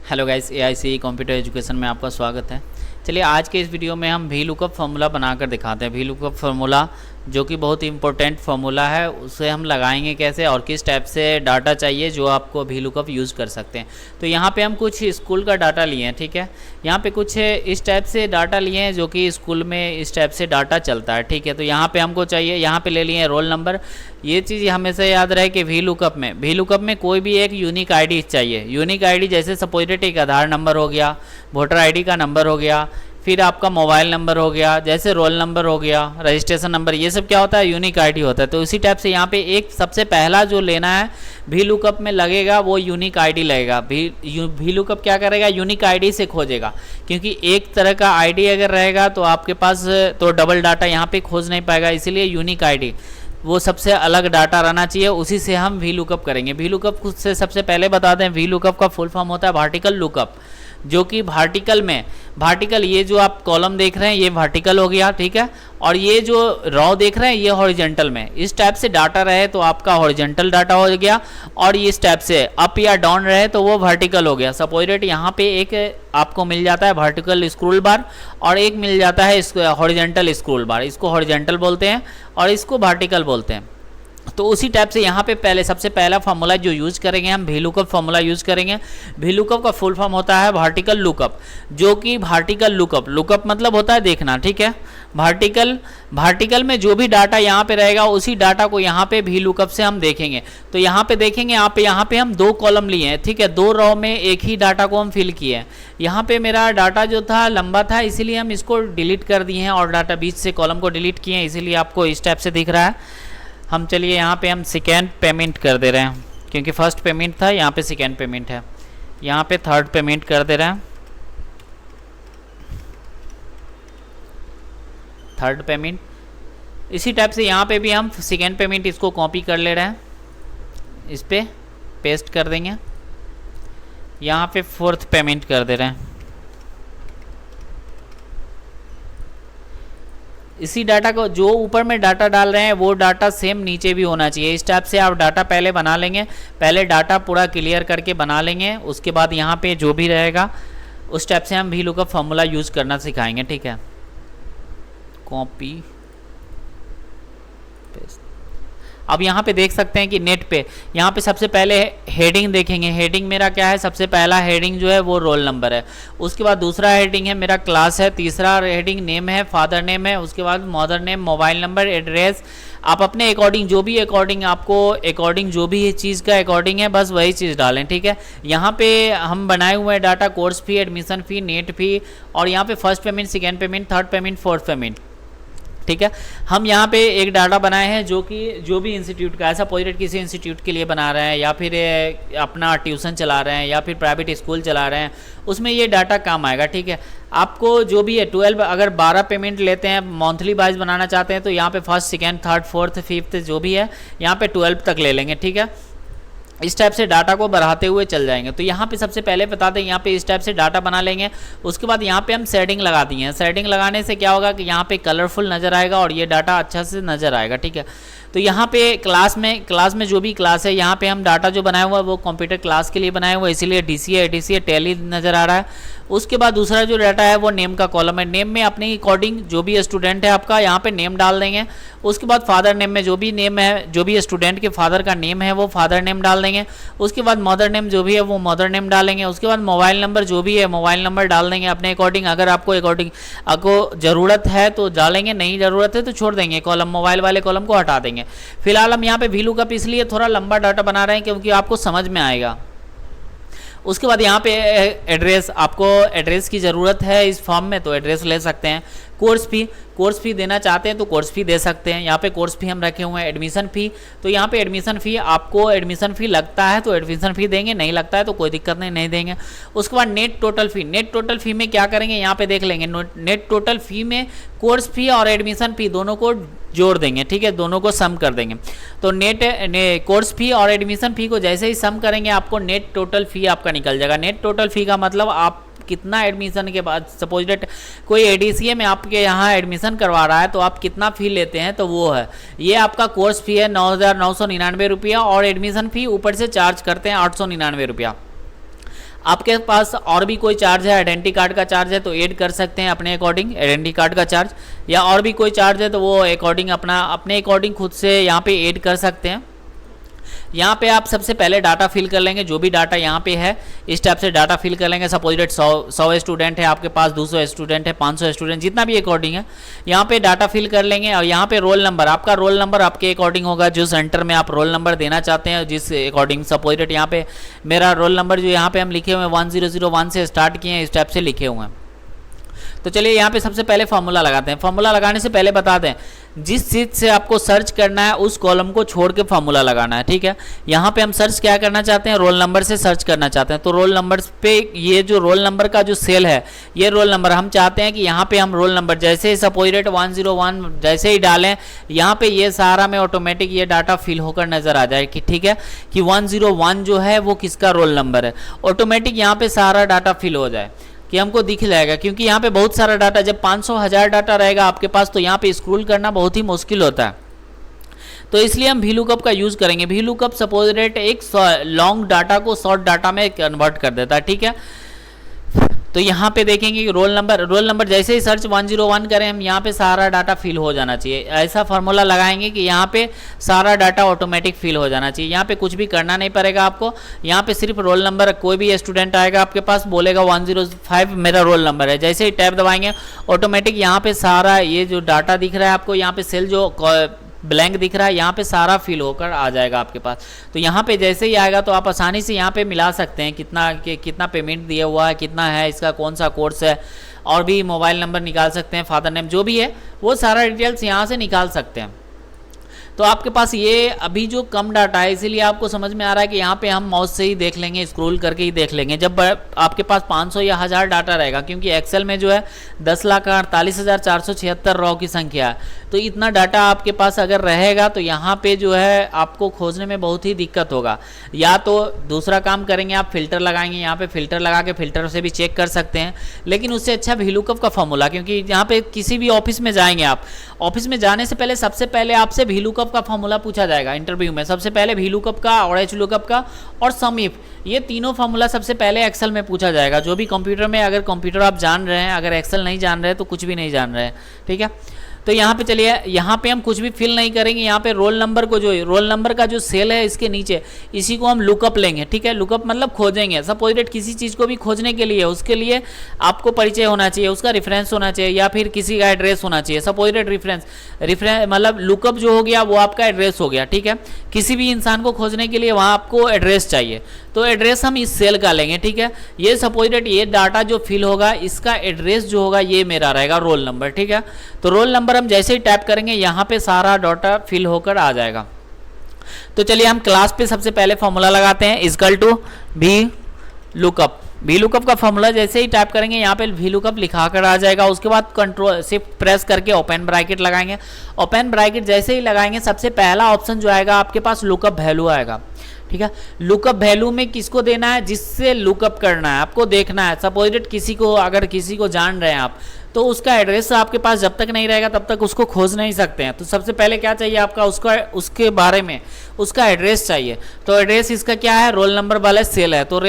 Hello guys, AICE computer education में आपका स्वागत है। चलिए आज के इस वीडियो में हम वी लुकअप फार्मूला बनाकर दिखाते हैं। वी लुकअप फार्मूला जो कि बहुत ही इंपॉर्टेंट फार्मूला है, उसे हम लगाएंगे कैसे और किस टाइप से डाटा चाहिए जो आपको वी लुकअप यूज़ कर सकते हैं। तो यहाँ पे हम कुछ स्कूल का डाटा लिए हैं, ठीक है। यहाँ पे कुछ इस टाइप से डाटा लिए हैं जो कि स्कूल में इस टाइप से डाटा चलता है, ठीक है। तो यहाँ पे हमको चाहिए, यहाँ पे ले लिए हैं रोल नंबर। ये चीज़ हमेशा याद रहे कि वी लुकअप में कोई भी एक यूनिक आईडी चाहिए। यूनिक आईडी जैसे सपोजिट एक आधार नंबर हो गया, वोटर आईडी का नंबर हो गया, फिर आपका मोबाइल नंबर हो गया, जैसे रोल नंबर हो गया, रजिस्ट्रेशन नंबर, ये सब क्या होता है, यूनिक आईडी होता है। तो इसी टाइप से यहाँ पे एक सबसे पहला जो लेना है वी लुकअप में लगेगा वो यूनिक आईडी लगेगा। वी लुकअप क्या करेगा, यूनिक आईडी से खोजेगा, क्योंकि एक तरह का आईडी अगर रहेगा तो आपके पास तो डबल डाटा यहाँ पे खोज नहीं पाएगा। इसीलिए यूनिक आईडी वो सबसे अलग डाटा रहना चाहिए, उसी से हम वी लुकअप करेंगे। वी लुकअप से सबसे पहले बता दें, वी लुकअप का फुल फॉर्म होता है वर्टिकल लुकअप, जो कि वर्टिकल ये जो आप कॉलम देख रहे हैं ये वर्टिकल हो गया, ठीक है। और ये जो रॉ देख रहे हैं ये हॉरिजेंटल में। इस टाइप से डाटा रहे तो आपका हॉरिजेंटल डाटा हो गया, और ये इस टाइप से अप या डाउन रहे तो वो वर्टिकल हो गया। सपोज दैट यहाँ पे एक आपको मिल जाता है वर्टिकल स्क्रोल बार और एक मिल जाता है हॉरिजेंटल स्क्रोल बार। इसको हॉरिजेंटल बोलते हैं और इसको वर्टिकल बोलते हैं। तो उसी टाइप से यहाँ पे सबसे पहला फार्मूला जो यूज़ करेंगे हम वी लुकअप फार्मूला यूज़ करेंगे। वी लुकअप का फुल फॉर्म होता है वर्टिकल लुकअप, जो कि वर्टिकल लुकअप मतलब होता है देखना, ठीक है। वर्टिकल में जो भी डाटा यहाँ पे रहेगा उसी डाटा को यहाँ पे वी लुकअप से हम देखेंगे। तो यहाँ पे देखेंगे, यहाँ पे हम दो कॉलम लिए हैं, ठीक है। दो रॉ में एक ही डाटा को हम फिल किए हैं। यहाँ पे मेरा डाटा जो था लंबा था, इसीलिए हम इसको डिलीट कर दिए हैं और डाटा बीच से कॉलम को डिलीट किए हैं, इसीलिए आपको इस टाइप से दिख रहा है। हम चलिए यहाँ पे हम सेकेंड पेमेंट कर दे रहे हैं, क्योंकि फर्स्ट पेमेंट था, यहाँ पे सेकेंड पेमेंट है। यहाँ पे थर्ड पेमेंट कर दे रहे हैं, थर्ड पेमेंट। इसी टाइप से यहाँ पे भी हम सेकेंड पेमेंट इसको कॉपी कर ले रहे हैं, इस पर पेस्ट कर देंगे। यहाँ पे फोर्थ पेमेंट कर दे रहे हैं। इसी डाटा को जो ऊपर में डाटा डाल रहे हैं वो डाटा सेम नीचे भी होना चाहिए। इस टाइप से आप डाटा पहले बना लेंगे, पहले डाटा पूरा क्लियर करके बना लेंगे, उसके बाद यहाँ पे जो भी रहेगा उस टाइप से हम वी लुकअप फार्मूला यूज़ करना सिखाएंगे, ठीक है। Copy paste. अब यहाँ पे देख सकते हैं कि नेट पे यहाँ पे सबसे पहले हेडिंग देखेंगे। हेडिंग मेरा क्या है, सबसे पहला हेडिंग जो है वो रोल नंबर है। उसके बाद दूसरा हेडिंग है मेरा क्लास है। तीसरा हेडिंग नेम है, फादर नेम है। उसके बाद mother name, mobile number, address. आप अपने अकॉर्डिंग जो भी जो भी चीज़ का अकॉर्डिंग है बस वही चीज़ डालें, ठीक है। यहाँ पे हम बनाए हुए हैं data course fee, admission fee, net fee, और यहाँ पे first payment, second payment, third payment, fourth payment, ठीक है। हम यहाँ पे एक डाटा बनाए हैं जो कि जो भी इंस्टीट्यूट का, ऐसा पॉजिटिव किसी इंस्टीट्यूट के लिए बना रहे हैं या फिर अपना ट्यूशन चला रहे हैं या फिर प्राइवेट स्कूल चला रहे हैं, उसमें ये डाटा काम आएगा, ठीक है। आपको जो भी है 12 अगर 12 पेमेंट लेते हैं, मंथली वाइज बनाना चाहते हैं तो यहाँ पे first, second, third, fourth, fifth जो भी है यहाँ पे 12 तक ले लेंगे, ठीक है। इस टाइप से डाटा को बढ़ाते हुए चल जाएंगे। तो यहाँ पे सबसे पहले बता दें, यहाँ पे इस टाइप से डाटा बना लेंगे। उसके बाद यहाँ पे हम शेडिंग लगा दिए हैं। शेडिंग लगाने से क्या होगा कि यहाँ पे कलरफुल नज़र आएगा और ये डाटा अच्छा से नज़र आएगा, ठीक है। तो यहाँ पे क्लास में जो भी क्लास है, यहाँ पे हम डाटा जो बनाया हुआ है वो कंप्यूटर क्लास के लिए बनाया हुआ है, इसीलिए DCA, ADCA, टैली नज़र आ रहा है। उसके बाद दूसरा जो डाटा है वो नेम का कॉलम है। नेम में अपने अकॉर्डिंग जो भी स्टूडेंट है आपका यहाँ पे नेम डाल देंगे। उसके बाद फादर नेम में जो भी नेम है, जो भी स्टूडेंट के फादर का नेम है वो फादर नेम डाल देंगे। उसके बाद मदर नेम जो भी है वो मदर नेम डालेंगे। उसके बाद मोबाइल नंबर जो भी है मोबाइल नंबर डाल देंगे अपने अकॉर्डिंग। अगर आपको ज़रूरत है तो डालेंगे, नहीं ज़रूरत है तो छोड़ देंगे, कॉलम मोबाइल वाले कॉलम को हटा देंगे। फिलहाल हम यहाँ पे वी लुकअप इसलिए थोड़ा लंबा डाटा बना रहे हैं क्योंकि आपको समझ में आएगा। उसके बाद यहाँ पे एड्रेस, आपको एड्रेस की ज़रूरत है इस फॉर्म में तो एड्रेस ले सकते हैं। कोर्स फी देना चाहते हैं तो कोर्स फी दे सकते हैं। यहाँ पे कोर्स फी हम रखे हुए हैं। एडमिशन फ़ी, तो यहाँ पे एडमिशन फ़ी, आपको एडमिशन फ़ी लगता है तो एडमिशन फ़ी देंगे, नहीं लगता है तो कोई दिक्कत नहीं देंगे। उसके बाद नेट टोटल फ़ी में क्या करेंगे, यहाँ पे देख लेंगे। नेट टोटल फ़ी में कोर्स फी और एडमिशन फ़ी दोनों को जोड़ देंगे, ठीक है, दोनों को सम कर देंगे। तो कोर्स फी और एडमिशन फ़ी को जैसे ही सम करेंगे आपको नेट टोटल फ़ी आपका निकल जाएगा। नेट टोटल फ़ी का मतलब आप कितना एडमिशन के बाद, सपोज डेट कोई ADCA में आपके यहाँ एडमिशन करवा रहा है तो आप कितना फ़ी लेते हैं तो वो है, ये आपका कोर्स फी है 9,999 रुपया और एडमिशन फ़ी ऊपर से चार्ज करते हैं 899 रुपया। आपके पास और भी कोई चार्ज है, आइडेंटिटी कार्ड का चार्ज है तो ऐड कर सकते हैं अपने अकॉर्डिंग, आइडेंटिटी कार्ड का चार्ज, या और भी कोई चार्ज है तो वो अकॉर्डिंग अपने अकॉर्डिंग खुद से यहाँ पे ऐड कर सकते हैं। यहाँ पे आप सबसे पहले डाटा फिल कर लेंगे, जो भी डाटा यहाँ पे है इस टाइप से डाटा फिल कर लेंगे। सपोज डेट 100 स्टूडेंट है आपके पास, 200 स्टूडेंट है, 500 स्टूडेंट, जितना भी अकॉर्डिंग है यहाँ पे डाटा फिल कर लेंगे। और यहाँ पे रोल नंबर, आपका रोल नंबर आपके अकॉर्डिंग होगा, जो सेंटर में आप रोल नंबर देना चाहते हैं जिस अकॉर्डिंग। सपोज डेट यहाँ पे मेरा रोल नंबर जो यहाँ पे हम लिखे हुए हैं 1001 से स्टार्ट किए हैं, इस टाइप से लिखे हुए हैं। तो चलिए यहाँ पे सबसे पहले फॉर्मूला लगाते हैं। फॉर्मूला लगाने से पहले बता दें, जिस चीज़ से आपको सर्च करना है उस कॉलम को छोड़ के फॉर्मूला लगाना है, ठीक है। यहाँ पे हम सर्च क्या करना चाहते हैं, रोल नंबर से सर्च करना चाहते हैं। तो रोल नंबर पे ये जो रोल नंबर का जो सेल है, ये रोल नंबर हम चाहते हैं कि यहाँ पे हम रोल नंबर जैसे ही सपोज डेट 101 जैसे ही डालें, यहाँ पे ये सारा में ऑटोमेटिक ये डाटा फिल होकर नजर आ जाए कि ठीक है कि 101 जो है वो किसका रोल नंबर है। ऑटोमेटिक यहाँ पे सारा डाटा फिल हो जाए कि हमको दिख जाएगा, क्योंकि यहाँ पे बहुत सारा डाटा, जब 500,000 डाटा रहेगा आपके पास तो यहाँ पे स्क्रॉल करना बहुत ही मुश्किल होता है। तो इसलिए हम VLOOKUP का यूज़ करेंगे। VLOOKUP सपोज डेट एक लॉन्ग डाटा को शॉर्ट डाटा में कन्वर्ट कर देता है, ठीक है। तो यहाँ पे देखेंगे कि रोल नंबर जैसे ही सर्च 101 करें हम, यहाँ पे सारा डाटा फिल हो जाना चाहिए। ऐसा फार्मूला लगाएंगे कि यहाँ पे सारा डाटा ऑटोमेटिक फिल हो जाना चाहिए। यहाँ पे कुछ भी करना नहीं पड़ेगा आपको। यहाँ पे सिर्फ रोल नंबर, कोई भी स्टूडेंट आएगा आपके पास बोलेगा 105 मेरा रोल नंबर है, जैसे ही टैब दबाएंगे ऑटोमेटिक यहाँ पे सारा ये जो डाटा दिख रहा है आपको, यहाँ पे सेल जो ब्लैंक दिख रहा है यहाँ पे सारा फिल होकर आ जाएगा आपके पास। तो यहाँ पे जैसे ही आएगा तो आप आसानी से यहाँ पे मिला सकते हैं कितना पेमेंट दिया हुआ है, कितना है, इसका कौन सा कोर्स है, और भी मोबाइल नंबर निकाल सकते हैं, फादर नेम जो भी है वो सारा डिटेल्स यहाँ से निकाल सकते हैं। तो आपके पास ये अभी जो कम डाटा है इसीलिए आपको समझ में आ रहा है कि यहाँ पे हम माउस से ही देख लेंगे, स्क्रॉल करके ही देख लेंगे। जब आपके पास 500 या 1000 डाटा रहेगा, क्योंकि एक्सेल में जो है 10,48,476 रॉ की संख्या है, तो इतना डाटा आपके पास अगर रहेगा तो यहाँ पे जो है आपको खोजने में बहुत ही दिक्कत होगा। या तो दूसरा काम करेंगे, आप फिल्टर लगाएंगे, यहाँ पे फिल्टर लगा के फिल्टर से भी चेक कर सकते हैं, लेकिन उससे अच्छा VLOOKUP का फॉर्मूला, क्योंकि यहाँ पे किसी भी ऑफिस में जाएंगे आप, ऑफिस में जाने से पहले सबसे पहले आपसे VLOOKUP का फॉर्मूला पूछा जाएगा इंटरव्यू में। सबसे पहले VLOOKUP का और HLOOKUP का और SUMIF, ये तीनों फॉर्मूला सबसे पहले एक्सेल में पूछा जाएगा। जो भी कंप्यूटर में, अगर कंप्यूटर आप जान रहे हैं, अगर एक्सेल नहीं जान रहे हैं तो कुछ भी नहीं जान रहे हैं, ठीक है। तो यहाँ पे चलिए, यहाँ पे हम कुछ भी फिल नहीं करेंगे। यहाँ पे रोल नंबर को, जो रोल नंबर का जो सेल है इसके नीचे, इसी को हम लुकअप लेंगे, ठीक है। लुकअप मतलब खोजेंगे। सपोज डेट किसी चीज़ को भी खोजने के लिए उसके लिए आपको परिचय होना चाहिए, उसका रेफरेंस होना चाहिए, या फिर किसी का एड्रेस होना चाहिए। सपोज डेट रेफरेंस मतलब लुकअप जो हो गया वो आपका एड्रेस हो गया, ठीक है। किसी भी इंसान को खोजने के लिए वहाँ आपको एड्रेस चाहिए, तो एड्रेस हम इस सेल का लेंगे, ठीक है। ये सपोज डेट ये डाटा जो फिल होगा इसका एड्रेस जो होगा ये मेरा रहेगा रोल नंबर, ठीक है। तो रोल नंबर हम जैसे ही टैप करेंगे यहाँ पे सारा डाटा फिल होकर आ जाएगा। तो चलिए हम क्लास पे सबसे पहले फॉर्मूला लगाते हैं, इक्वल टू VLOOKUP। VLOOKUP का फॉर्मूला जैसे ही टाइप करेंगे यहाँ पे VLOOKUP लिखा कर आ जाएगा। उसके बाद कंट्रोल शिफ्ट प्रेस करके ओपन ब्रैकेट लगाएंगे। ओपन ब्रैकेट जैसे ही लगाएंगे सबसे पहला ऑप्शन जो आएगा आपके पास लुकअप वैल्यू आएगा, ठीक है। लुकअप वैल्यू में किसको देना है, जिससे लुकअप करना है आपको देखना है। सपोज डेट किसी को, अगर किसी को जान रहे हैं आप, तो उसका एड्रेस आपके पास जब तक नहीं रहेगा तब तक उसको खोज नहीं सकते हैं। तो सबसे पहले क्या चाहिए आपका, उसके बारे में उसका एड्रेस चाहिए। तो एड्रेस इसका क्या है, रोल नंबर वाले सेल है। तो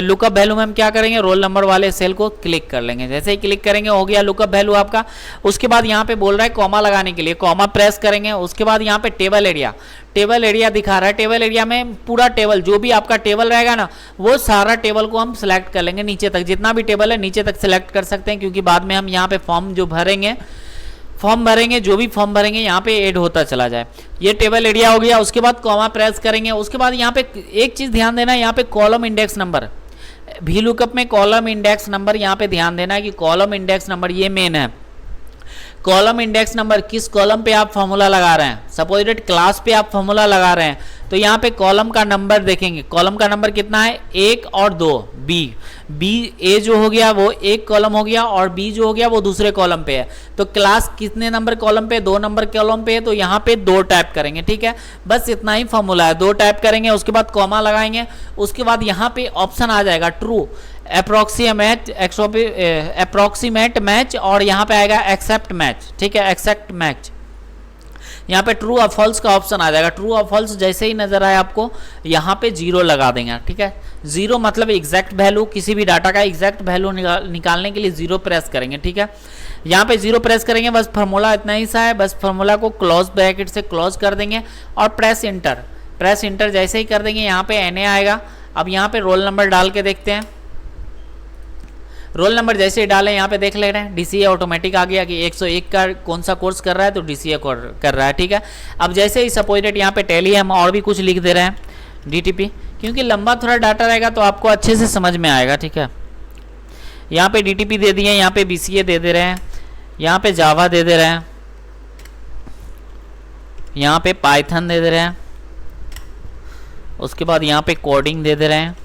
लुकअप वैल्यू में हम क्या करेंगे, रोल नंबर वाले सेल को क्लिक कर लेंगे। जैसे ही क्लिक करेंगे हो गया लुकअप वैल्यू आपका। उसके बाद यहाँ पे बोल रहा है कॉमा लगाने के लिए, कॉमा प्रेस करेंगे। उसके बाद यहाँ पे टेबल एरिया दिखा रहा है। टेबल एरिया में पूरा टेबल, जो भी आपका टेबल रहेगा ना, वो सारा टेबल को हम सिलेक्ट कर लेंगे नीचे तक। जितना भी टेबल है नीचे तक सिलेक्ट कर सकते हैं, क्योंकि बाद में हम यहाँ पे फॉर्म भरेंगे, जो भी फॉर्म भरेंगे यहाँ पे ऐड होता चला जाए। ये टेबल एरिया हो गया। उसके बाद कॉमा प्रेस करेंगे। उसके बाद यहाँ पे एक चीज़ ध्यान देना है, यहाँ पे कॉलम इंडेक्स नंबर, VLOOKUP में कॉलम इंडेक्स नंबर यहाँ पे ध्यान देना है कि कॉलम इंडेक्स नंबर ये मेन है। कॉलम इंडेक्स नंबर, किस कॉलम पे आप फॉर्मूला लगा रहे हैं। सपोज डेट क्लास पे आप फॉर्मूला लगा रहे हैं, तो यहाँ पे कॉलम का नंबर देखेंगे। कॉलम का नंबर कितना है, 1 और 2। बी ए जो हो गया वो एक कॉलम हो गया, और बी जो हो गया वो दूसरे कॉलम पे है। तो क्लास कितने नंबर कॉलम पे, 2 नंबर कॉलम पे है, तो यहाँ पे 2 टाइप करेंगे, ठीक है। बस इतना ही फॉर्मूला है, 2 टाइप करेंगे। उसके बाद कॉमा लगाएंगे। उसके बाद यहाँ पे ऑप्शन आ जाएगा ट्रू, अप्रोक्सीमेट मैच, और यहाँ पे आएगा एक्सेप्ट मैच, ठीक है, एक्सेप्ट मैच। यहाँ पे ट्रू और फॉल्स का ऑप्शन आ जाएगा। ट्रू और फॉल्स जैसे ही नजर आए आपको यहाँ पे 0 लगा देंगे, ठीक है। 0 मतलब एग्जैक्ट वैल्यू, किसी भी डाटा का एग्जैक्ट वैल्यू निकालने के लिए 0 प्रेस करेंगे, ठीक है। यहाँ पे 0 प्रेस करेंगे, बस फार्मूला इतना ही सा है, बस फार्मूला को क्लोज ब्रैकेट से क्लोज कर देंगे और प्रेस इंटर। प्रेस इंटर जैसे ही कर देंगे यहाँ पे NA आएगा। अब यहाँ पे रोल नंबर डाल के देखते हैं। रोल नंबर जैसे ही डालें यहाँ पे देख ले रहे हैं DCA ऑटोमेटिक आ गया कि 101 का कौन सा कोर्स कर रहा है, तो DCA कर रहा है, ठीक है। अब जैसे ही सपोजिट यहाँ पे टैली हम और भी कुछ लिख दे रहे हैं DTP, क्योंकि लंबा थोड़ा डाटा रहेगा तो आपको अच्छे से समझ में आएगा, ठीक है। यहाँ पे DTP दे दिए, यहाँ पे BCA दे दे रहे हैं, यहाँ पे जावा दे दे रहे हैं, यहाँ पे पाइथन दे दे रहे हैं, उसके बाद यहाँ पे कोडिंग दे दे रहे हैं।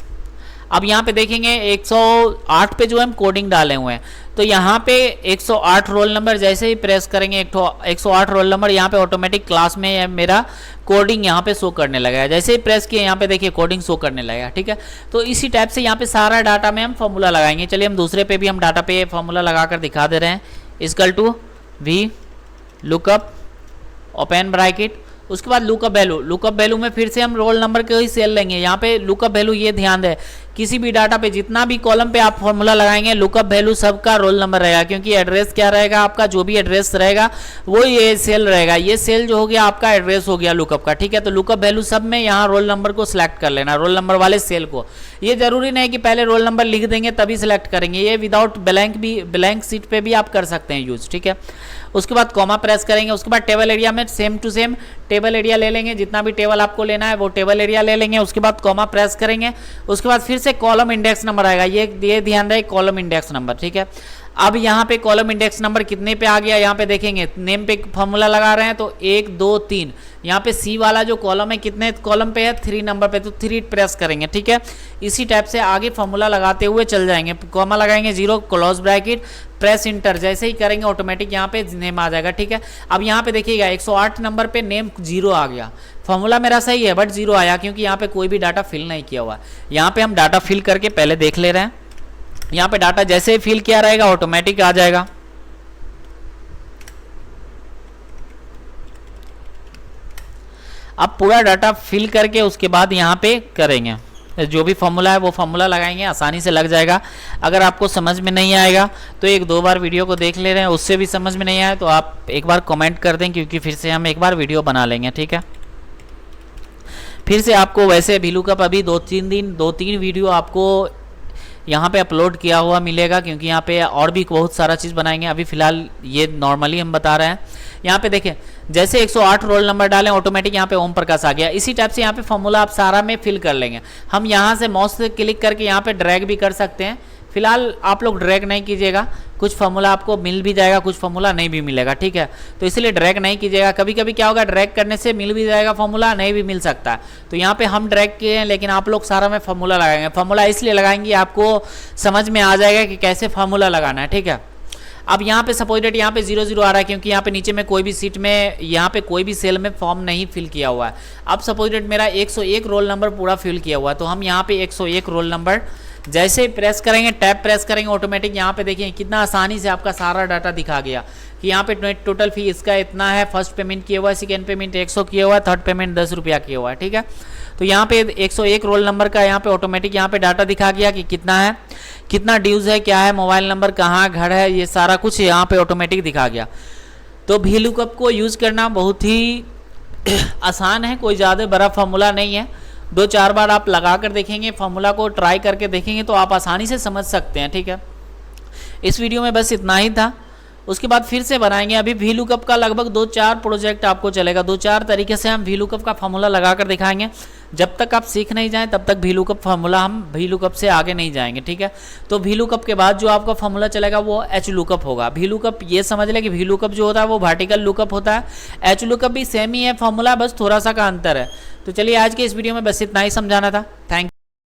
अब यहाँ पे देखेंगे 108 पे जो हम कोडिंग डाले हुए हैं, तो यहाँ पे 108 रोल नंबर जैसे ही प्रेस करेंगे 108 रोल नंबर यहाँ पे ऑटोमेटिक क्लास में मेरा कोडिंग यहाँ पे शो करने लगेगा। जैसे ही प्रेस किए यहाँ पे देखिए कोडिंग शो करने लगेगा, ठीक है। तो इसी टाइप से यहाँ पे सारा डाटा में हम फॉर्मूला लगाएंगे। चलिए हम दूसरे पे भी हम डाटा पे फॉर्मूला लगा कर दिखा दे रहे हैं। Equal to V lookup open bracket, उसके बाद लुकअप वैल्यू। लुकअप वैल्यू में फिर से हम रोल नंबर के ही सेल लेंगे। यहाँ पे लुकअप वैल्यू ये ध्यान दें, किसी भी डाटा पे जितना भी कॉलम पे आप फॉर्मूला लगाएंगे लुकअप वैल्यू सबका रोल नंबर रहेगा, क्योंकि एड्रेस क्या रहेगा आपका, जो भी एड्रेस रहेगा वो ये सेल रहेगा। ये सेल जो हो गया आपका एड्रेस हो गया लुकअप का, ठीक है। तो लुकअप वैल्यू सब में यहाँ रोल नंबर को सिलेक्ट कर लेना, रोल नंबर वाले सेल को। ये जरूरी नहीं कि पहले रोल नंबर लिख देंगे तभी सिलेक्ट करेंगे, ये विदाउट ब्लैंक सीट पे भी आप कर सकते हैं यूज, ठीक है। उसके बाद कॉमा प्रेस करेंगे, उसके बाद टेबल एरिया में same to same table area ले लेंगे, जितना भी टेबल आपको लेना है वो टेबल एरिया ले लेंगे। उसके बाद कॉमा प्रेस करेंगे, उसके बाद फिर से कॉलम इंडेक्स नंबर आएगा, ये ध्यान रहे कॉलम इंडेक्स नंबर, ठीक है। अब यहाँ पे कॉलम इंडेक्स नंबर कितने पे आ गया, यहाँ पे देखेंगे नेम पे फॉर्मूला लगा रहे हैं तो 1 2 3, यहाँ पे C वाला जो कॉलम है कितने कॉलम पे है, 3 नंबर पे, तो 3 प्रेस करेंगे, ठीक है। इसी टाइप से आगे फॉर्मूला लगाते हुए चल जाएंगे। कॉमा लगाएंगे 0 क्लोज ब्रैकेट प्रेस इंटर, जैसे ही करेंगे ऑटोमेटिक यहाँ पे नेम आ जाएगा, ठीक है। अब यहाँ पे देखिएगा 108 नंबर पे नेम 0 आ गया। फॉर्मूला मेरा सही है बट 0 आया क्योंकि यहाँ पे कोई भी डाटा फिल नहीं किया हुआ है। यहाँ पे हम डाटा फिल करके पहले देख ले रहे हैं। यहाँ पे डाटा जैसे ही फिल किया रहेगा ऑटोमेटिक आ जाएगा। अब पूरा डाटा फिल करके उसके बाद यहाँ पे करेंगे, जो भी फॉर्मूला है वो फॉर्मूला लगाएंगे, आसानी से लग जाएगा। अगर आपको समझ में नहीं आएगा तो 1-2 बार वीडियो को देख ले रहे हैं, उससे भी समझ में नहीं आया तो आप एक बार कमेंट कर दें, क्योंकि फिर से हम एक बार वीडियो बना लेंगे, ठीक है। फिर से आपको वैसे VLOOKUP अभी 2-3 वीडियो आपको यहाँ पे अपलोड किया हुआ मिलेगा, क्योंकि यहाँ पे और भी बहुत सारा चीज़ बनाएंगे। अभी फिलहाल ये नॉर्मली हम बता रहे हैं। यहाँ पे देखें जैसे 108 रोल नंबर डालें ऑटोमेटिक यहाँ पे ओम प्रकाश आ गया। इसी टाइप से यहाँ पे फॉर्मूला आप सारा में फिल कर लेंगे। हम यहाँ से माउस से क्लिक करके यहाँ पे ड्रैग भी कर सकते हैं। फिलहाल आप लोग ड्रैग नहीं कीजिएगा, कुछ फॉर्मूला आपको मिल भी जाएगा, कुछ फॉर्मूला नहीं भी मिलेगा, ठीक है। तो इसलिए ड्रैग नहीं कीजिएगा। कभी कभी क्या होगा, ड्रैग करने से मिल भी जाएगा फॉर्मूला, नहीं भी मिल सकता है। तो यहाँ पे हम ड्रैग किए हैं, लेकिन आप लोग सारा में फॉर्मूला लगाएंगे। फॉर्मूला इसलिए लगाएंगे आपको समझ में आ जाएगा कि कैसे फॉर्मूला लगाना है, ठीक है। अब यहाँ पे सपोज डेट यहाँ पे 0-0 आ रहा है, क्योंकि यहाँ पे नीचे में कोई भी सीट में यहाँ पे कोई भी सेल में फॉर्म नहीं फिल किया हुआ है। अब सपोज डेट मेरा 101 रोल नंबर पूरा फिल किया हुआ है, तो हम यहाँ पे 101 रोल नंबर जैसे ही प्रेस करेंगे, टैब प्रेस करेंगे, ऑटोमेटिक यहाँ पे देखिए कितना आसानी से आपका सारा डाटा दिखा गया कि यहाँ पे टोटल फी इसका इतना है, फर्स्ट पेमेंट किया हुआ है, सेकेंड पेमेंट 100 किया हुआ है, थर्ड पेमेंट 10 रुपया किया हुआ है, ठीक है। तो यहाँ पे 101 रोल नंबर का यहाँ पे ऑटोमेटिक यहाँ पे डाटा दिखा गया कि कितना है, कितना ड्यूज है, क्या है, मोबाइल नंबर कहाँ, घर है, ये सारा कुछ यहाँ पे ऑटोमेटिक दिखा गया। तो VLOOKUP को यूज़ करना बहुत ही आसान है, कोई ज़्यादा बड़ा फॉर्मूला नहीं है। 2-4 बार आप लगा कर देखेंगे, फॉर्मूला को ट्राई करके देखेंगे तो आप आसानी से समझ सकते हैं, ठीक है। इस वीडियो में बस इतना ही था, उसके बाद फिर से बनाएंगे। अभी VLOOKUP का लगभग 2-4 प्रोजेक्ट आपको चलेगा, 2-4 तरीके से हम VLOOKUP का फॉर्मूला लगा कर दिखाएंगे। जब तक आप सीख नहीं जाएं तब तक VLOOKUP फॉर्मूला हम VLOOKUP से आगे नहीं जाएंगे, ठीक है। तो VLOOKUP के बाद जो आपका फॉर्मूला चलेगा वो HLOOKUP होगा। VLOOKUP ये समझ लें कि VLOOKUP जो होता है वो वर्टिकल लुकअप होता है, HLOOKUP भी सेम ही है फॉर्मूला, बस थोड़ा सा का अंतर है। तो चलिए आज के इस वीडियो में बस इतना ही समझाना था। थैंक